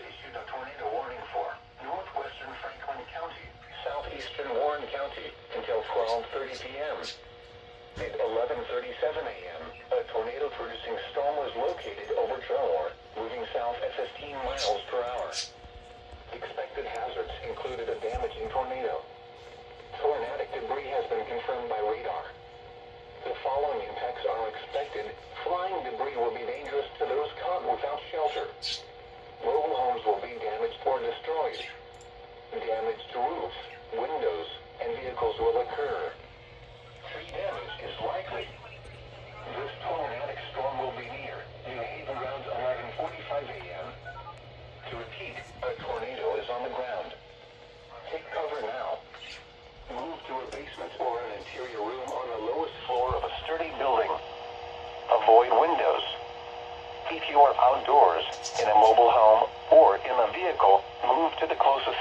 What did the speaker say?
issued a tornado warning for northwestern Franklin County, southeastern Warren County until 12:30 p.m. At 11:37 a.m., a tornado-producing storm was located over Trelor, moving south at 15 miles per hour. Expected hazards included a damaging tornado. Tornadic debris has been confirmed by radar. The following impacts are expected. Flying debris will be dangerous to those caught without shelter. Mobile homes will be damaged or destroyed. Damage to roofs, windows, and vehicles will occur. Tree damage is likely. This tornadic storm will be near New Haven around 11:45 a.m. To repeat, a tornado is on the ground. Take cover now. Move to a basement or an interior room on the lowest floor of a sturdy building. Avoid windows. If you are outdoors, in a mobile home, or in a vehicle, move to the closest